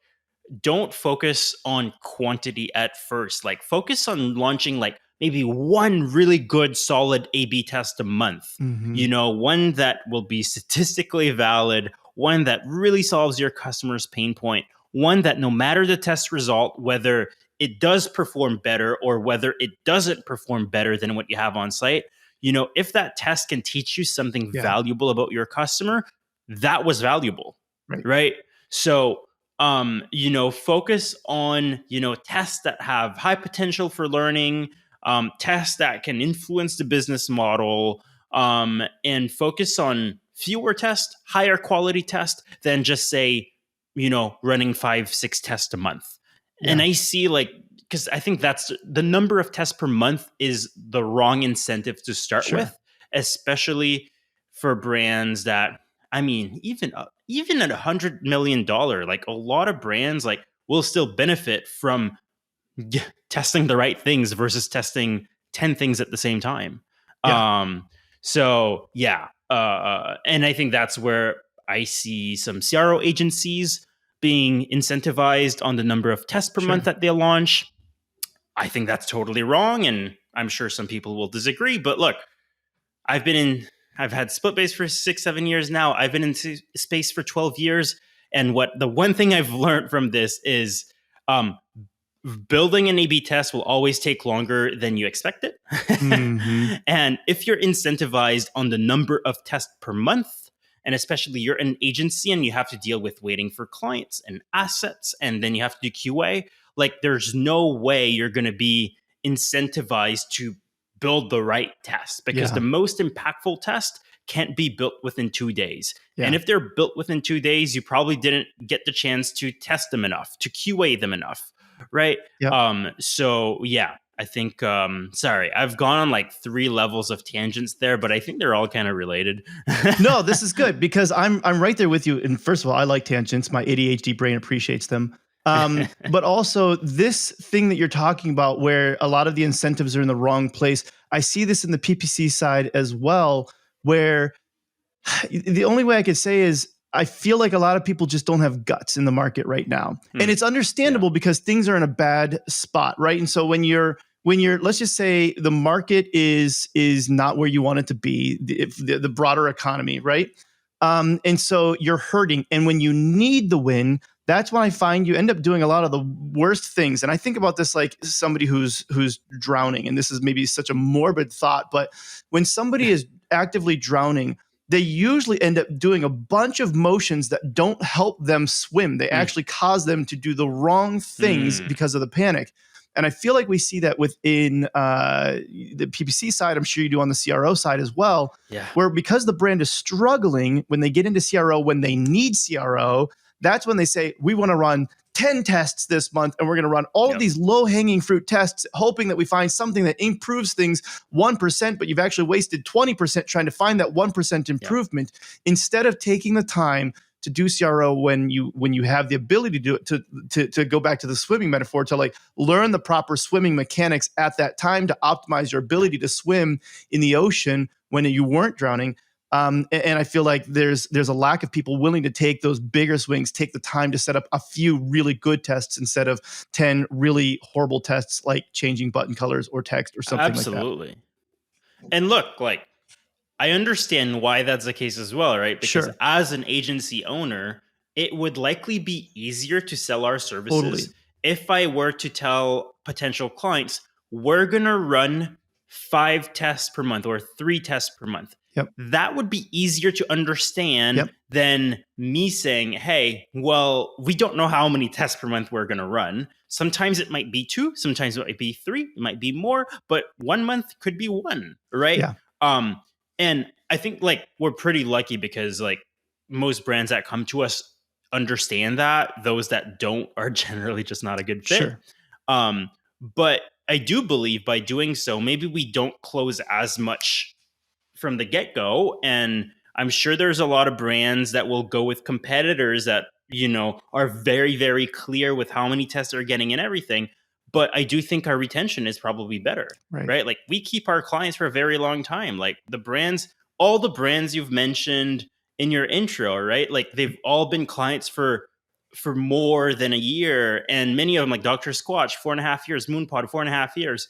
Speaker 3: don't focus on quantity at first. Like, focus on launching like maybe one really good solid A/B test a month, one that will be statistically valid, one that really solves your customer's pain point, one that no matter the test result, whether it does perform better or whether it doesn't perform better than what you have on site, if that test can teach you something valuable about your customer, that was valuable, right? So, focus on, tests that have high potential for learning, tests that can influence the business model, and focus on fewer tests, higher quality tests than just say, running 5-6 tests a month. Yeah. And I see because I think that's the number of tests per month is the wrong incentive to start with, especially for brands that, I mean, even at $100 million, like a lot of brands will still benefit from testing the right things versus testing 10 things at the same time. Yeah. And I think that's where I see some CRO agencies being incentivized on the number of tests per month that they launch. I think that's totally wrong, and I'm sure some people will disagree. But look, I've had SplitBase for 6-7 years now. I've been in space for 12 years. And the one thing I've learned from this is building an A/B test will always take longer than you expect it. And if you're incentivized on the number of tests per month, and especially you're an agency and you have to deal with waiting for clients and assets, and then you have to do QA, there's no way you're going to be incentivized to build the right test, because the most impactful test can't be built within 2 days. Yeah. And if they're built within 2 days, you probably didn't get the chance to test them enough, to QA them enough, right? Yep. I think, sorry, I've gone on 3 levels of tangents there, but I think they're all kind of related.
Speaker 2: No, this is good because I'm right there with you. And first of all, I like tangents. My ADHD brain appreciates them. But also this thing that you're talking about where a lot of the incentives are in the wrong place. I see this in the PPC side as well, where the only way I could say is I feel like a lot of people just don't have guts in the market right now. And it's understandable because things are in a bad spot, right? And so when you're, let's just say the market is not where you want it to be, the broader economy, right? And so you're hurting. And when you need the win, that's when I find you end up doing a lot of the worst things. And I think about this like somebody who's drowning. And this is maybe such a morbid thought, but when somebody is actively drowning, they usually end up doing a bunch of motions that don't help them swim. They actually cause them to do the wrong things because of the panic. And I feel like we see that within the PPC side. I'm sure you do on the CRO side as well, where because the brand is struggling, when they get into CRO, when they need CRO, that's when they say, we want to run 10 tests this month, and we're going to run all of these low-hanging fruit tests, hoping that we find something that improves things 1%, but you've actually wasted 20% trying to find that 1% improvement, instead of taking the time to do CRO when you have the ability to do it, to go back to the swimming metaphor, to learn the proper swimming mechanics at that time to optimize your ability to swim in the ocean when you weren't drowning. And I feel like there's a lack of people willing to take those bigger swings, take the time to set up a few really good tests instead of 10 really horrible tests like changing button colors or text or something like that.
Speaker 3: Absolutely. And look, like, I understand why that's the case as well, right? Because as an agency owner, it would likely be easier to sell our services if I were to tell potential clients, we're going to run 5 tests per month or 3 tests per month. That would be easier to understand than me saying, hey, well, we don't know how many tests per month we're going to run. Sometimes it might be 2, sometimes it might be 3, it might be more, but 1 month could be 1, right? And I think like we're pretty lucky because like most brands that come to us understand that. Those that don't are generally just not a good fit. But I do believe by doing so, maybe we don't close as much from the get-go. And I'm sure there's a lot of brands that will go with competitors that, you know, are very, very clear with how many tests they're getting and everything. But I do think our retention is probably better, right? Like we keep our clients for a very long time. Like the brands, all the brands you've mentioned in your intro, right? Like they've all been clients for more than a year. And many of them like Dr. Squatch, 4.5 years, Moonpod, 4.5 years.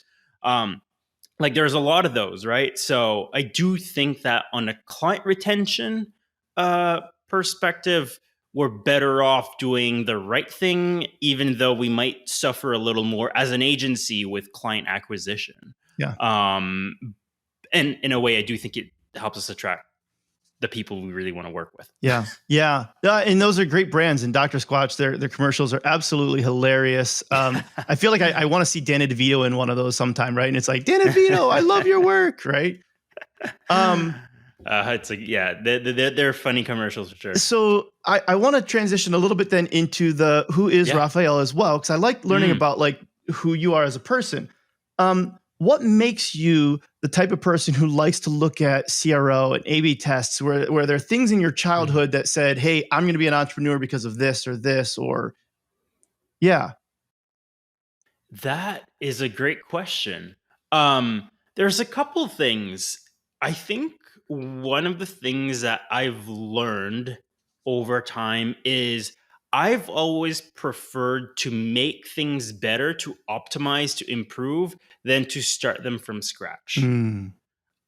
Speaker 3: Like there's a lot of those, right? So I do think that on a client retention perspective, we're better off doing the right thing, even though we might suffer a little more as an agency with client acquisition. And in a way, I do think it helps us attract the people we really want to work with. And those are great brands. And Dr. Squatch, their commercials are absolutely hilarious. I feel like I want to see Danny DeVito in one of those sometime, right? And it's like, Danny DeVito, I love your work, right? It's like, they're funny commercials for sure.
Speaker 2: So I want to transition a little bit then into the who is Raphael as well, because I like learning about like who you are as a person. What makes you the type of person who likes to look at CRO and A/B tests where there are things in your childhood that said, hey, I'm going to be an entrepreneur because of this or this or
Speaker 3: That is a great question. There's a couple things. I think one of the things that I've learned over time is I've always preferred to make things better, to optimize, to improve, than to start them from scratch. And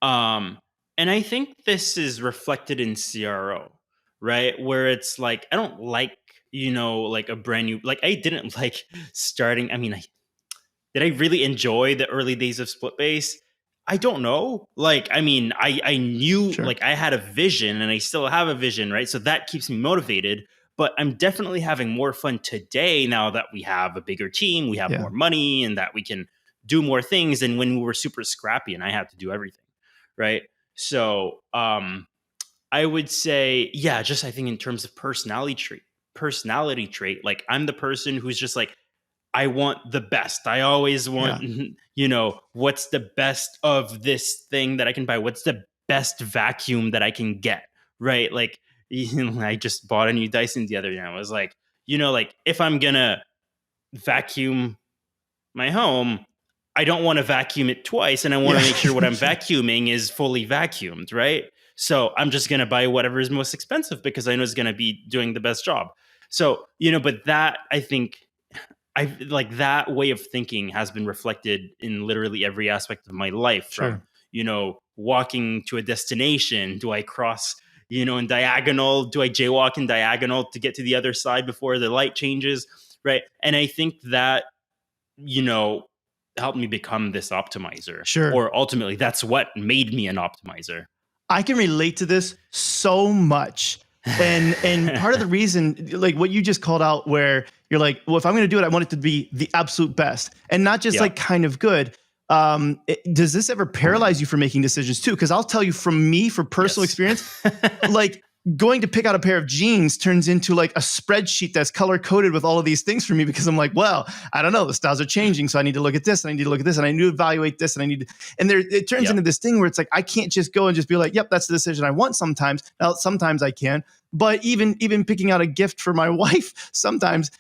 Speaker 3: I think this is reflected in CRO, right? Where it's like, I don't like, like a brand new, like I didn't like starting. I mean, did I really enjoy the early days of SplitBase? I don't know. Like, I mean, I knew like I had a vision and I still have a vision, right? So that keeps me motivated. But I'm definitely having more fun today now that we have a bigger team, we have more money, and that we can do more things than when we were super scrappy and I had to do everything, right? So I would say, just I think in terms of personality trait, like I'm the person who's just like, I want the best. I always want, what's the best of this thing that I can buy? What's the best vacuum that I can get, right? Like, I just bought a new Dyson the other day. I was like, like if I'm going to vacuum my home, I don't want to vacuum it twice. And I want to make sure what I'm vacuuming is fully vacuumed, right? So I'm just going to buy whatever is most expensive because I know it's going to be doing the best job. So, but that, I think, I like that way of thinking has been reflected in literally every aspect of my life. From, walking to a destination. Do I cross, in diagonal? Do I jaywalk in diagonal to get to the other side before the light changes? Right. And I think that, helped me become this optimizer. Or ultimately, that's what made me an optimizer.
Speaker 2: I can relate to this so much. And part of the reason, like what you just called out, where you're like, well, if I'm going to do it, I want it to be the absolute best and not just like kind of good. Does this ever paralyze you from making decisions too? Because I'll tell you from me, for personal experience, like going to pick out a pair of jeans turns into like a spreadsheet that's color coded with all of these things for me, because I'm like, well, I don't know, the styles are changing. So I need to look at this and I need to look at this and I need to evaluate this and it turns into this thing where it's like, I can't just go and just be like, yep, that's the decision I want sometimes. Now, sometimes I can, but even picking out a gift for my wife, sometimes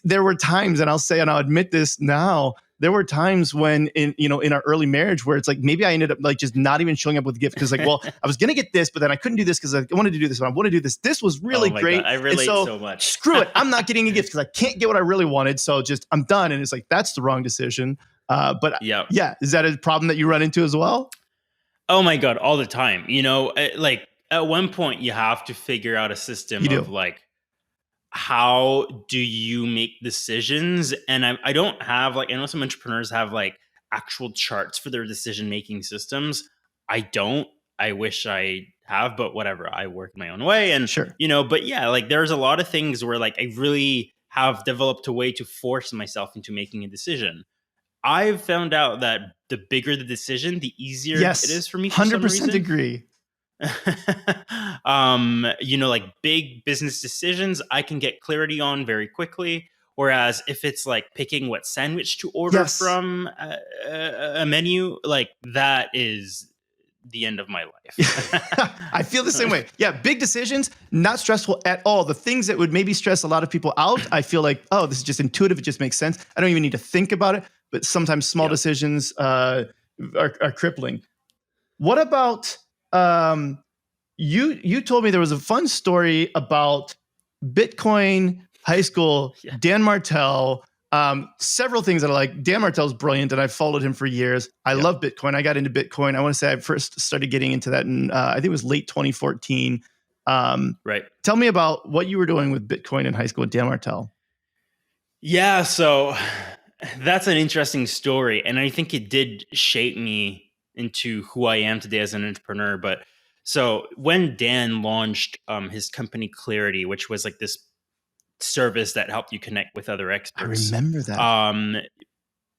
Speaker 2: there were times, and I'll say, and I'll admit this now, there were times when in our early marriage where it's like, maybe I ended up like just not even showing up with a gift because like, well, I was going to get this, but then I couldn't do this because I wanted to do this, but I want to do this. This was really great.
Speaker 3: God, I relate so much.
Speaker 2: Screw it. I'm not getting a gift because I can't get what I really wanted. So just, I'm done. And it's like, that's the wrong decision. But yeah, is that a problem that you run into as well?
Speaker 3: Oh my God, all the time. Like at one point you have to figure out a system of like, how do you make decisions? And I don't have like, I know some entrepreneurs have like actual charts for their decision-making systems. I don't. I wish I have, but whatever. I work my own way. And, but yeah, like there's a lot of things where like I really have developed a way to force myself into making a decision. I've found out that the bigger the decision, the easier it is for me.
Speaker 2: 100% agree.
Speaker 3: Like big business decisions, I can get clarity on very quickly. Whereas if it's like picking what sandwich to order from a menu, like that is the end of my life.
Speaker 2: I feel the same way. Yeah, big decisions, not stressful at all. The things that would maybe stress a lot of people out, I feel like, oh, this is just intuitive. It just makes sense. I don't even need to think about it. But sometimes small decisions are crippling. What about you told me there was a fun story about Bitcoin, high school, Dan Martell, several things that I like. Dan Martell's brilliant, and I've followed him for years. I love Bitcoin. I got into Bitcoin. I want to say I first started getting into that in, I think it was late 2014.
Speaker 3: Right.
Speaker 2: Tell me about what you were doing with Bitcoin in high school with Dan Martell.
Speaker 3: Yeah, so that's an interesting story. And I think it did shape me into who I am today as an entrepreneur. But so when Dan launched his company Clarity, which was like this service that helped you connect with other experts.
Speaker 2: I remember that.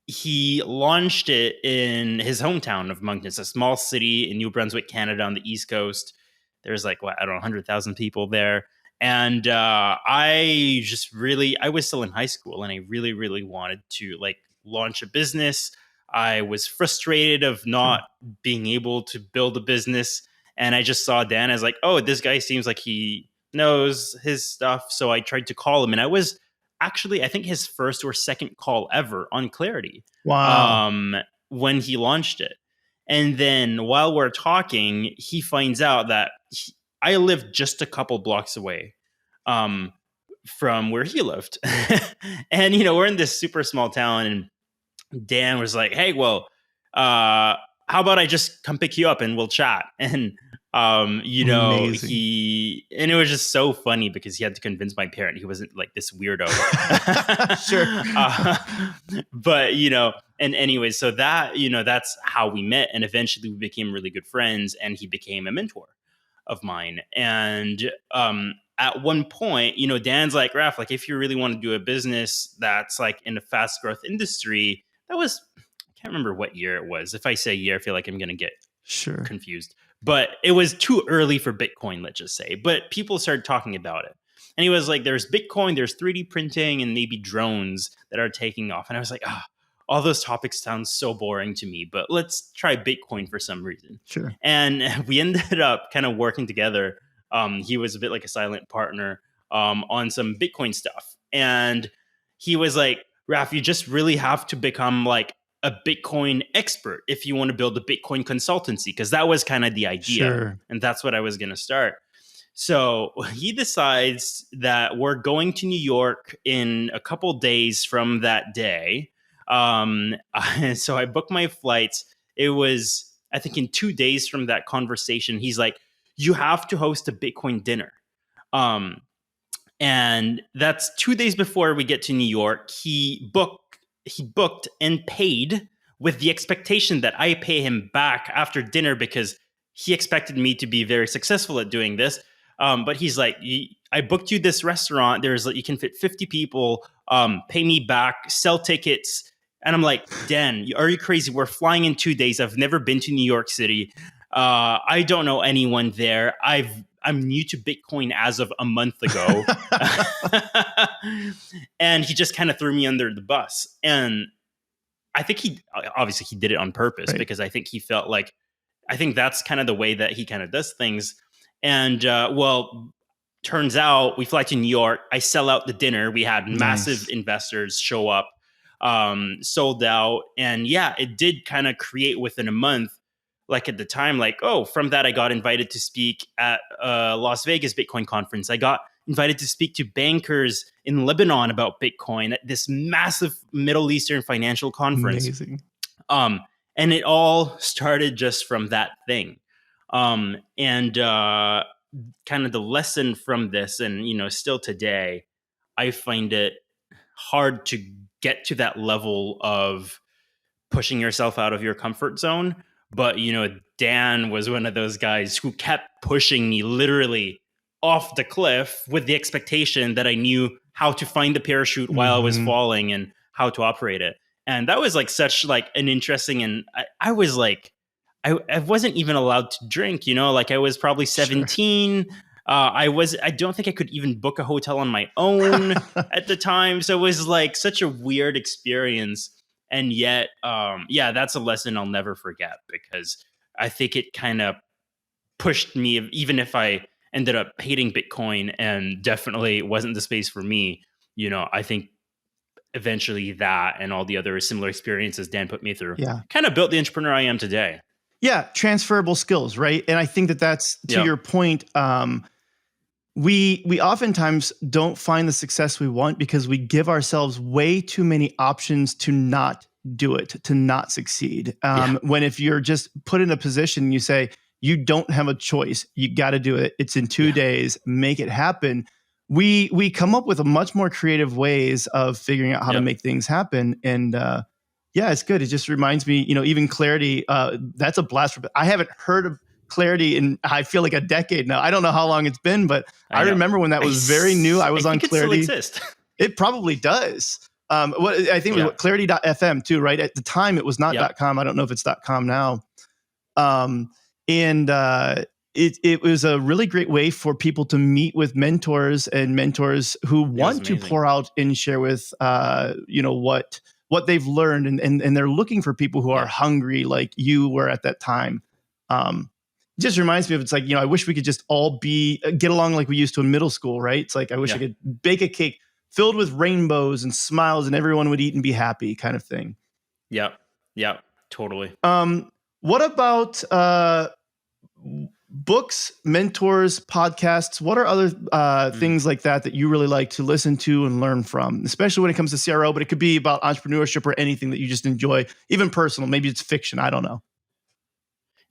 Speaker 3: He launched it in his hometown of Moncton. It's a small city in New Brunswick, Canada on the East Coast. There's like, 100,000 people there. And I was still in high school and I really, really wanted to like launch a business. I was frustrated of not being able to build a business. And I just saw Dan as like, oh, this guy seems like he knows his stuff. So I tried to call him. And I was actually, I think his first or second call ever on Clarity.
Speaker 2: Wow.
Speaker 3: When he launched it. And then while we're talking, he finds out that I lived just a couple blocks away from where he lived. And, we're in this super small town. And Dan was like, hey, well, how about I just come pick you up and we'll chat? And,
Speaker 2: Amazing.
Speaker 3: and it was just so funny because he had to convince my parent he wasn't like this weirdo.
Speaker 2: Sure.
Speaker 3: But, and anyways, so that, that's how we met. And eventually we became really good friends and he became a mentor of mine. And at one point, Dan's like, Raph, like if you really want to do a business that's like in a fast growth industry, I can't remember what year it was. If I say year, I feel like I'm going to get confused. But it was too early for Bitcoin, let's just say. But people started talking about it. And he was like, there's Bitcoin, there's 3D printing, and maybe drones that are taking off. And I was like, all those topics sound so boring to me, but let's try Bitcoin for some reason.
Speaker 2: Sure.
Speaker 3: And we ended up kind of working together. He was a bit like a silent partner on some Bitcoin stuff. And he was like, Raph, you just really have to become like a Bitcoin expert if you want to build a Bitcoin consultancy, because that was kind of the idea.
Speaker 2: Sure.
Speaker 3: And that's what I was going to start. So he decides that we're going to New York in a couple days from that day. So I booked my flights. It was, I think, in 2 days from that conversation, he's like, you have to host a Bitcoin dinner. And that's 2 days before we get to New York. He booked and paid with the expectation that I pay him back after dinner because he expected me to be very successful at doing this. But he's like, I booked you this restaurant. You can fit 50 people, pay me back, sell tickets. And I'm like, Dan, are you crazy? We're flying in 2 days. I've never been to New York City. I don't know anyone there. I'm new to Bitcoin as of a month ago. And he just kind of threw me under the bus. And I think he did it on purpose, because I think he felt like, I think that's kind of the way that he kind of does things. And turns out we fly to New York. I sell out the dinner. We had massive investors show up. sold out. And yeah, it did kind of create within a month, like at the time, like, oh, from that, I got invited to speak at Las Vegas Bitcoin conference. I got invited to speak to bankers in Lebanon about Bitcoin at this massive Middle Eastern financial conference.
Speaker 2: Amazing.
Speaker 3: And it all started just from that thing. And kind of the lesson from this, and, still today, I find it hard to get to that level of pushing yourself out of your comfort zone. But, Dan was one of those guys who kept pushing me literally off the cliff with the expectation that I knew how to find the parachute while I was falling and how to operate it. And that was like such like an interesting, and I was like, I wasn't even allowed to drink, like I was probably 17. Sure. I don't think I could even book a hotel on my own at the time. So it was like such a weird experience. And yet, that's a lesson I'll never forget, because I think it kind of pushed me, even if I ended up hating Bitcoin and definitely wasn't the space for me. I think eventually that and all the other similar experiences Dan put me through kind of built the entrepreneur I am today.
Speaker 2: Yeah, transferable skills, right? And I think that's to your point. We oftentimes don't find the success we want because we give ourselves way too many options to not do it, to not succeed. When if you're just put in a position, you say you don't have a choice, you got to do it. It's in 2 days, make it happen. We come up with a much more creative ways of figuring out how to make things happen. And it's good. It just reminds me, even Clarity, that's a blast. I haven't heard of Clarity in, I feel like, a decade now. I don't know how long it's been, but I remember when that was very new. I was on Clarity.
Speaker 3: It still exists.
Speaker 2: It probably does. I think it was clarity.fm too, right? At the time, it was not .com. I don't know if it's .com now. It was a really great way for people to meet with mentors who want to pour out and share with, what they've learned. And they're looking for people who are hungry like you were at that time. It just reminds me of, it's like, I wish we could just all get along like we used to in middle school, right? It's like, I wish I could bake a cake filled with rainbows and smiles and everyone would eat and be happy, kind of thing.
Speaker 3: Yeah, totally.
Speaker 2: What about books, mentors, podcasts? What are other things like that you really like to listen to and learn from, especially when it comes to CRO, but it could be about entrepreneurship or anything that you just enjoy, even personal, maybe it's fiction, I don't know.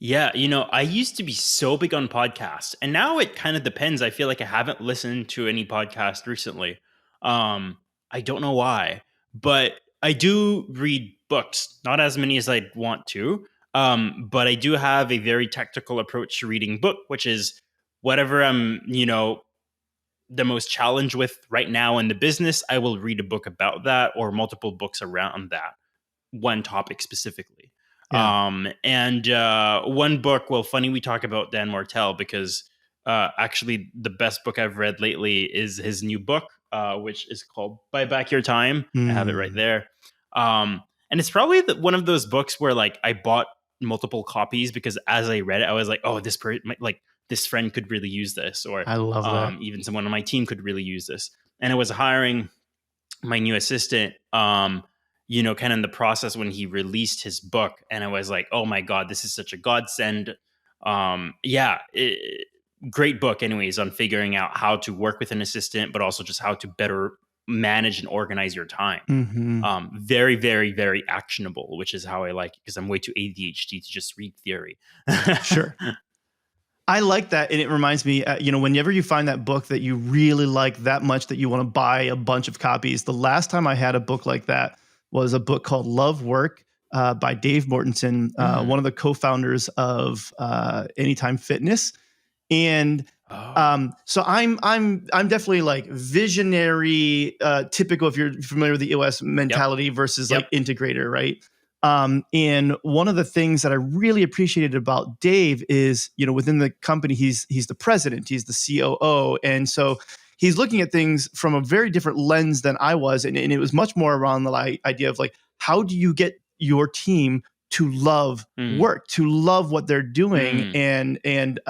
Speaker 3: Yeah, I used to be so big on podcasts, and now it kind of depends. I feel like I haven't listened to any podcast recently. I don't know why, but I do read books, not as many as I'd want to. But I do have a very tactical approach to reading book, which is whatever I'm, the most challenged with right now in the business, I will read a book about that or multiple books around that one topic specifically. Yeah. One book, well, funny we talk about Dan Martell because actually the best book I've read lately is his new book, which is called Buy Back Your Time. I have it right there. And it's probably one of those books where like I bought multiple copies because as I read it, I was like, oh, this friend could really use this, or
Speaker 2: I love that.
Speaker 3: Even someone on my team could really use this. And I was hiring my new assistant, kind of in the process when he released his book, and I was like, oh my God, this is such a godsend. Great book anyways on figuring out how to work with an assistant, but also just how to better manage and organize your time. Very, very, very actionable, which is how I like it because I'm way too ADHD to just read theory.
Speaker 2: Sure. I like that. And it reminds me, whenever you find that book that you really like that much that you want to buy a bunch of copies. The last time I had a book like that was a book called Love Work by Dave Mortensen, one of the co-founders of Anytime Fitness. And so I'm definitely like visionary, typical if you're familiar with the EOS mentality versus like integrator, right? And one of the things that I really appreciated about Dave is, within the company, he's the president, he's the COO. And so he's looking at things from a very different lens than I was. And it was much more around the idea of like, how do you get your team to love work, to love what they're doing? And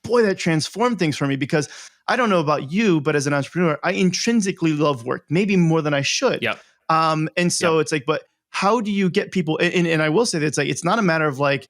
Speaker 2: boy, that transformed things for me because I don't know about you, but as an entrepreneur, I intrinsically love work, maybe more than I should. And so it's like, but how do you get people? And I will say that it's like, it's not a matter of like,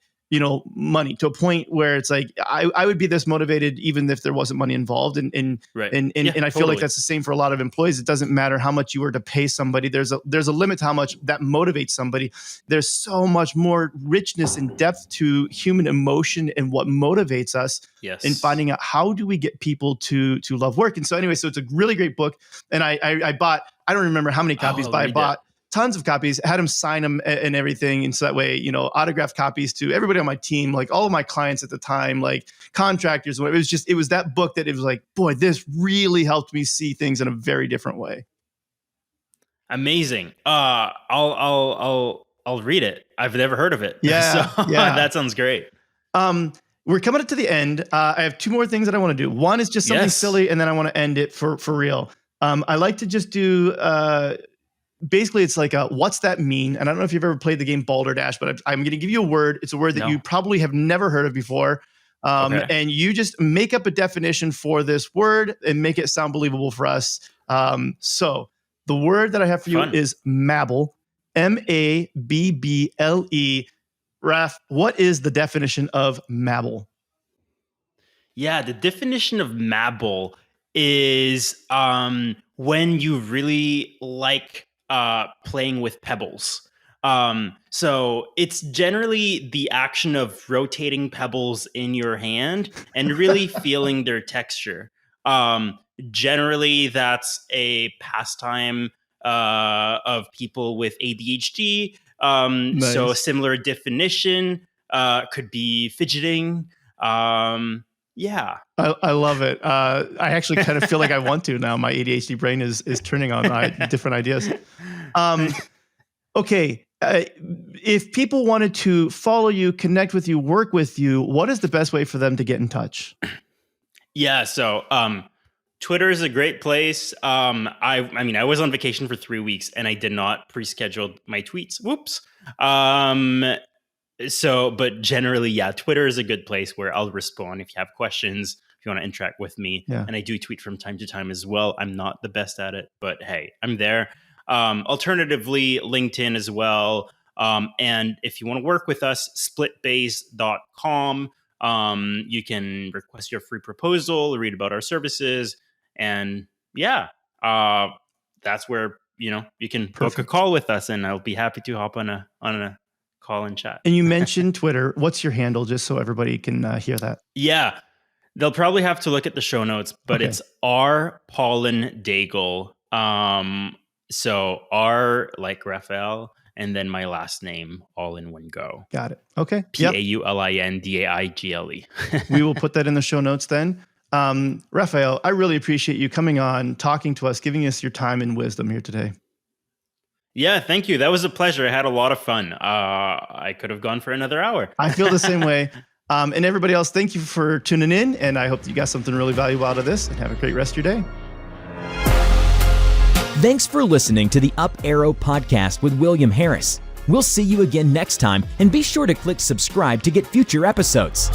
Speaker 2: money, to a point where it's like, I would be this motivated even if there wasn't money involved. And I feel like that's the same for a lot of employees. It doesn't matter how much you were to pay somebody. There's a limit to how much that motivates somebody. There's so much more richness and depth to human emotion and what motivates us in finding out how do we get people to love work. And so anyway, so it's a really great book. And I bought, I don't remember how many copies, but I bought tons of copies, had them sign them and everything. And so that way, autographed copies to everybody on my team, like all of my clients at the time, like contractors. It was that book that it was like, boy, this really helped me see things in a very different way.
Speaker 3: Amazing. I'll read it. I've never heard of it.
Speaker 2: Yeah.
Speaker 3: So that sounds great.
Speaker 2: We're coming up to the end. I have two more things that I want to do. One is just something silly, and then I want to end it for real. I like to just do, basically, it's like what's that mean? And I don't know if you've ever played the game Balderdash, but I'm going to give you a word. It's a word that you probably have never heard of before. And you just make up a definition for this word and make it sound believable for us. So the word that I have for you is Mabble, Mabble. Raph, what is the definition of Mabble?
Speaker 3: Yeah, the definition of Mabble is when you really like playing with pebbles. So it's generally the action of rotating pebbles in your hand and really feeling their texture. Generally, that's a pastime of people with ADHD. Nice. So a similar definition could be fidgeting. Yeah.
Speaker 2: I love it. I actually kind of feel like I want to now. My ADHD brain is turning on different ideas. Okay. If people wanted to follow you, connect with you, work with you, what is the best way for them to get in touch?
Speaker 3: Yeah. So, Twitter is a great place. I was on vacation for 3 weeks and I did not pre-schedule my tweets. Whoops. But generally, Twitter is a good place where I'll respond if you have questions, if you want to interact with me. Yeah. And I do tweet from time to time as well. I'm not the best at it, but hey, I'm there. Alternatively, LinkedIn as well. And if you want to work with us, SplitBase.com. You can request your free proposal, read about our services, and that's where you can book a call with us, and I'll be happy to hop on a call and chat.
Speaker 2: And you mentioned Twitter. What's your handle, just so everybody can hear that?
Speaker 3: Yeah, they'll probably have to look at the show notes, but it's R Paulin-Daigle. So R like Raphael, and then my last name all in one go.
Speaker 2: Got it. Okay.
Speaker 3: Paulindaigle.
Speaker 2: We will put that in the show notes then. Raphael, I really appreciate you coming on, talking to us, giving us your time and wisdom here today.
Speaker 3: Yeah, thank you. That was a pleasure. I had a lot of fun. I could have gone for another hour.
Speaker 2: I feel the same way. And everybody else, thank you for tuning in. And I hope that you got something really valuable out of this, and have a great rest of your day.
Speaker 1: Thanks for listening to the Up Arrow Podcast with William Harris. We'll see you again next time, and be sure to click subscribe to get future episodes.